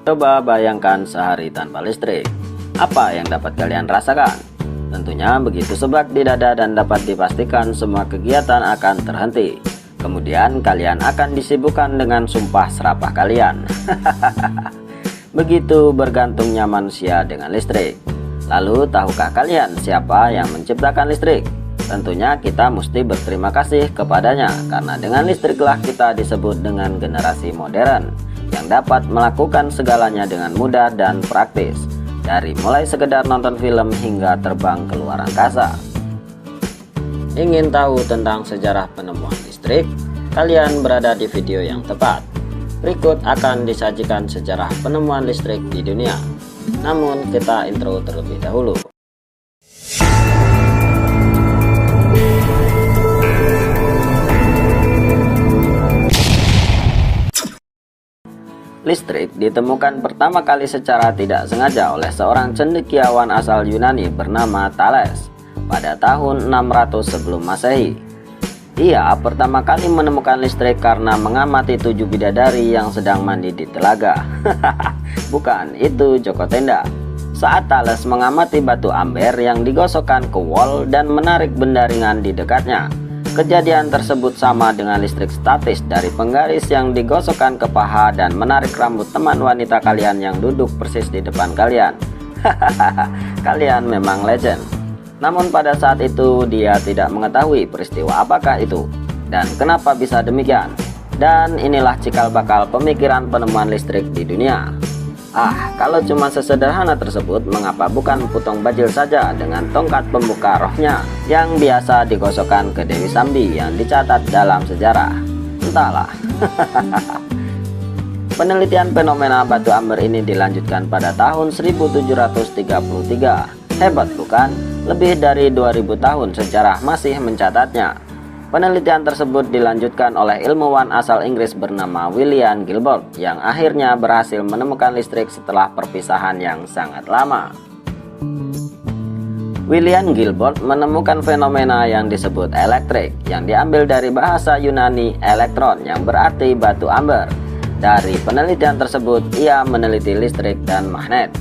Coba bayangkan sehari tanpa listrik. Apa yang dapat kalian rasakan? Tentunya begitu sebak di dada dan dapat dipastikan semua kegiatan akan terhenti. Kemudian kalian akan disibukkan dengan sumpah serapah kalian. Begitu bergantungnya manusia dengan listrik. Lalu tahukah kalian siapa yang menciptakan listrik? Tentunya kita mesti berterima kasih kepadanya, karena dengan listriklah kita disebut dengan generasi modern yang dapat melakukan segalanya dengan mudah dan praktis, dari mulai sekedar nonton film hingga terbang ke luar angkasa. Ingin tahu tentang sejarah penemuan listrik? Kalian berada di video yang tepat. Berikut akan disajikan sejarah penemuan listrik di dunia. Namun kita intro terlebih dahulu. Listrik ditemukan pertama kali secara tidak sengaja oleh seorang cendekiawan asal Yunani bernama Thales pada tahun 600 sebelum Masehi. Ia pertama kali menemukan listrik karena mengamati 7 bidadari yang sedang mandi di telaga. Bukan, itu Joko Tenda. Saat Thales mengamati batu amber yang digosokkan ke wol dan menarik benda ringan di dekatnya. Kejadian tersebut sama dengan listrik statis dari penggaris yang digosokkan ke paha dan menarik rambut teman wanita kalian yang duduk persis di depan kalian. Kalian memang legend. Namun pada saat itu dia tidak mengetahui peristiwa apakah itu dan kenapa bisa demikian. Dan inilah cikal bakal pemikiran penemuan listrik di dunia. Kalau cuma sesederhana tersebut, mengapa bukan Putong Bajil saja dengan tongkat pembuka rohnya yang biasa digosokkan ke Dewi Sambi yang dicatat dalam sejarah? Entahlah. Penelitian fenomena batu amber ini dilanjutkan pada tahun 1733. Hebat bukan? Lebih dari 2000 tahun sejarah masih mencatatnya. Penelitian tersebut dilanjutkan oleh ilmuwan asal Inggris bernama William Gilbert yang akhirnya berhasil menemukan listrik setelah perpisahan yang sangat lama. William Gilbert menemukan fenomena yang disebut elektrik yang diambil dari bahasa Yunani elektron yang berarti batu amber. Dari penelitian tersebut ia meneliti listrik dan magnet.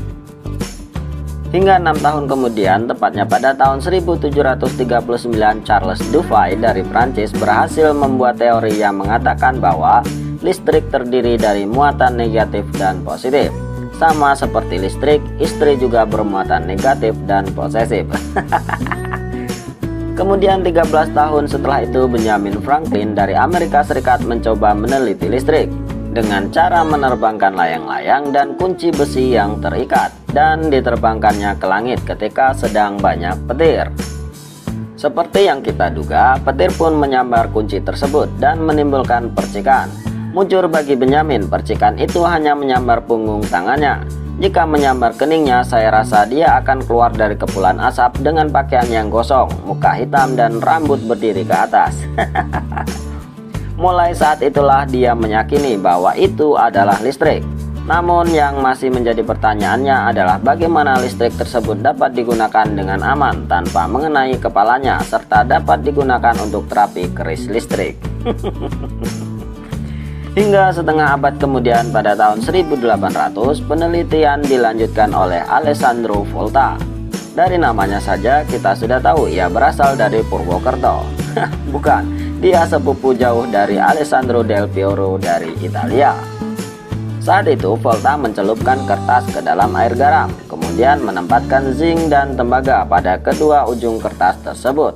Hingga 6 tahun kemudian, tepatnya pada tahun 1739, Charles Dufay dari Prancis berhasil membuat teori yang mengatakan bahwa listrik terdiri dari muatan negatif dan positif. Sama seperti listrik, istri juga bermuatan negatif dan posesif. Kemudian 13 tahun setelah itu, Benjamin Franklin dari Amerika Serikat mencoba meneliti listrik dengan cara menerbangkan layang-layang dan kunci besi yang terikat dan diterbangkannya ke langit ketika sedang banyak petir. Seperti yang kita duga, petir pun menyambar kunci tersebut dan menimbulkan percikan. Mujur bagi Benjamin, percikan itu hanya menyambar punggung tangannya. Jika menyambar keningnya, saya rasa dia akan keluar dari kepulan asap dengan pakaian yang gosong, muka hitam dan rambut berdiri ke atas. Mulai saat itulah dia meyakini bahwa itu adalah listrik. Namun yang masih menjadi pertanyaannya adalah bagaimana listrik tersebut dapat digunakan dengan aman tanpa mengenai kepalanya serta dapat digunakan untuk terapi keris listrik. Hingga setengah abad kemudian pada tahun 1800 penelitian dilanjutkan oleh Alessandro Volta. Dari namanya saja kita sudah tahu ia berasal dari Purwokerto. Bukan, dia sepupu jauh dari Alessandro Del Piero dari Italia. Saat itu Volta mencelupkan kertas ke dalam air garam, kemudian menempatkan zinc dan tembaga pada kedua ujung kertas tersebut.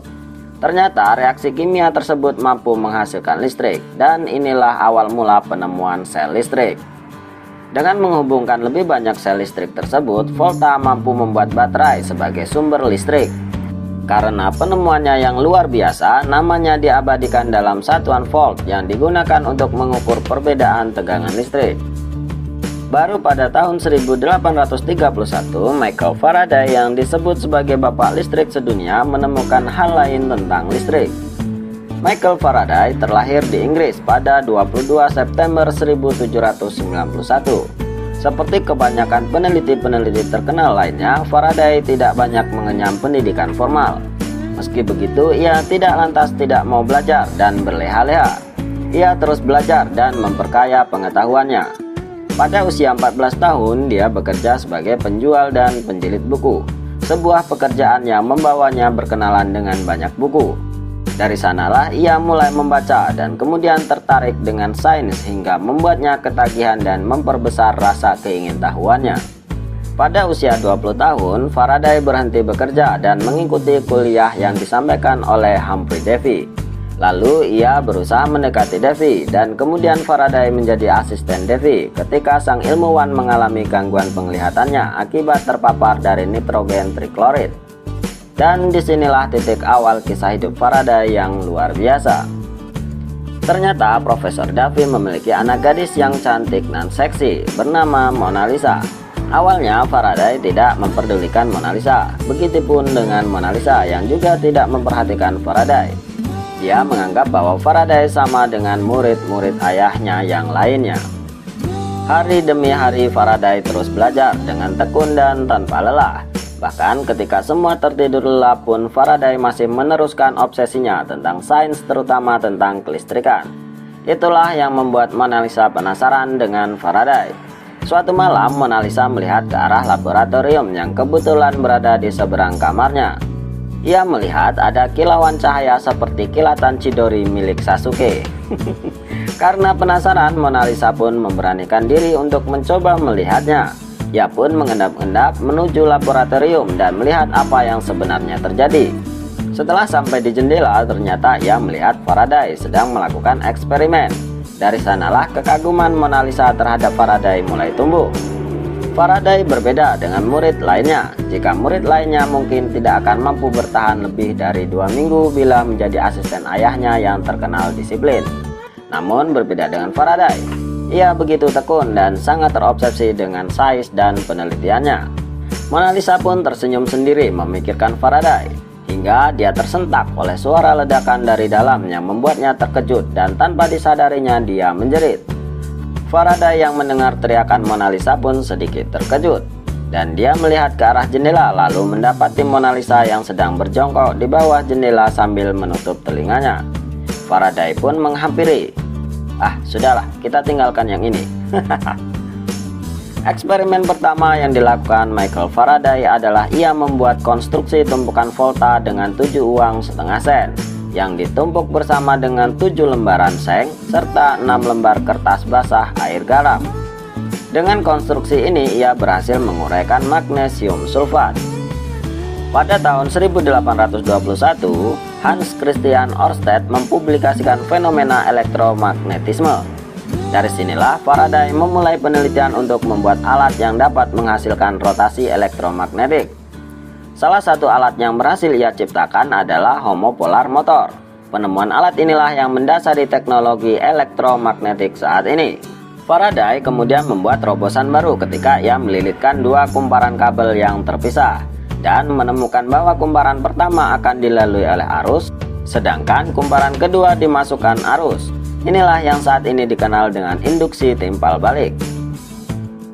Ternyata reaksi kimia tersebut mampu menghasilkan listrik, dan inilah awal mula penemuan sel listrik. Dengan menghubungkan lebih banyak sel listrik tersebut, Volta mampu membuat baterai sebagai sumber listrik. Karena penemuannya yang luar biasa, namanya diabadikan dalam satuan volt yang digunakan untuk mengukur perbedaan tegangan listrik. Baru pada tahun 1831, Michael Faraday yang disebut sebagai bapak listrik sedunia menemukan hal lain tentang listrik. Michael Faraday terlahir di Inggris pada 22 September 1791. Seperti kebanyakan peneliti-peneliti terkenal lainnya, Faraday tidak banyak mengenyam pendidikan formal. Meski begitu, ia tidak lantas tidak mau belajar dan berleha-leha. Ia terus belajar dan memperkaya pengetahuannya. Pada usia 14 tahun, dia bekerja sebagai penjual dan penjilid buku, sebuah pekerjaan yang membawanya berkenalan dengan banyak buku. Dari sanalah ia mulai membaca dan kemudian tertarik dengan sains hingga membuatnya ketagihan dan memperbesar rasa keingintahuannya. Pada usia 20 tahun, Faraday berhenti bekerja dan mengikuti kuliah yang disampaikan oleh Humphrey Davy. Lalu ia berusaha mendekati Davy dan kemudian Faraday menjadi asisten Davy ketika sang ilmuwan mengalami gangguan penglihatannya akibat terpapar dari nitrogen triklorid. Dan disinilah titik awal kisah hidup Faraday yang luar biasa. Ternyata Profesor Davy memiliki anak gadis yang cantik dan seksi bernama Mona Lisa. Awalnya Faraday tidak memperdulikan Mona Lisa, begitupun dengan Mona Lisa yang juga tidak memperhatikan Faraday. Dia menganggap bahwa Faraday sama dengan murid-murid ayahnya yang lainnya. Hari demi hari Faraday terus belajar dengan tekun dan tanpa lelah. Bahkan ketika semua tertidur lelap pun Faraday masih meneruskan obsesinya tentang sains, terutama tentang kelistrikan. Itulah yang membuat Mona Lisa penasaran dengan Faraday. Suatu malam Mona Lisa melihat ke arah laboratorium yang kebetulan berada di seberang kamarnya. Ia melihat ada kilauan cahaya seperti kilatan Chidori milik Sasuke. Karena penasaran, Mona Lisa pun memberanikan diri untuk mencoba melihatnya. Ia pun mengendap-endap menuju laboratorium dan melihat apa yang sebenarnya terjadi. Setelah sampai di jendela, ternyata ia melihat Faraday sedang melakukan eksperimen. Dari sanalah kekaguman Mona Lisa terhadap Faraday mulai tumbuh. Faraday berbeda dengan murid lainnya. Jika murid lainnya mungkin tidak akan mampu bertahan lebih dari 2 minggu bila menjadi asisten ayahnya yang terkenal disiplin. Namun berbeda dengan Faraday, ia begitu tekun dan sangat terobsesi dengan sains dan penelitiannya. Mona Lisa pun tersenyum sendiri memikirkan Faraday, hingga dia tersentak oleh suara ledakan dari dalam yang membuatnya terkejut dan tanpa disadarinya dia menjerit. Faraday yang mendengar teriakan Mona Lisa pun sedikit terkejut, dan dia melihat ke arah jendela lalu mendapati Mona Lisa yang sedang berjongkok di bawah jendela sambil menutup telinganya. Faraday pun menghampiri. "Ah, sudahlah, kita tinggalkan yang ini." Eksperimen pertama yang dilakukan Michael Faraday adalah ia membuat konstruksi tumpukan volta dengan 7 uang setengah sen yang ditumpuk bersama dengan 7 lembaran seng serta 6 lembar kertas basah air garam. Dengan konstruksi ini ia berhasil menguraikan magnesium sulfat. Pada tahun 1821, Hans Christian Ørsted mempublikasikan fenomena elektromagnetisme. Dari sinilah Faraday memulai penelitian untuk membuat alat yang dapat menghasilkan rotasi elektromagnetik. Salah satu alat yang berhasil ia ciptakan adalah homopolar motor. Penemuan alat inilah yang mendasari teknologi elektromagnetik saat ini. Faraday kemudian membuat terobosan baru ketika ia melilitkan 2 kumparan kabel yang terpisah dan menemukan bahwa kumparan pertama akan dilalui oleh arus, sedangkan kumparan kedua dimasukkan arus. Inilah yang saat ini dikenal dengan induksi timpal balik.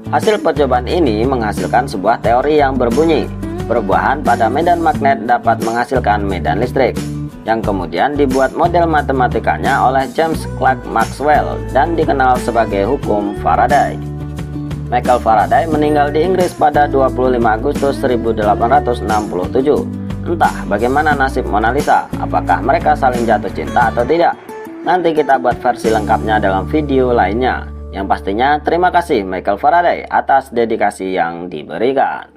Hasil percobaan ini menghasilkan sebuah teori yang berbunyi, perubahan pada medan magnet dapat menghasilkan medan listrik, yang kemudian dibuat model matematikanya oleh James Clerk Maxwell dan dikenal sebagai hukum Faraday. Michael Faraday meninggal di Inggris pada 25 Agustus 1867. Entah bagaimana nasib Mona Lisa, apakah mereka saling jatuh cinta atau tidak? Nanti kita buat versi lengkapnya dalam video lainnya. Yang pastinya terima kasih Michael Faraday atas dedikasi yang diberikan.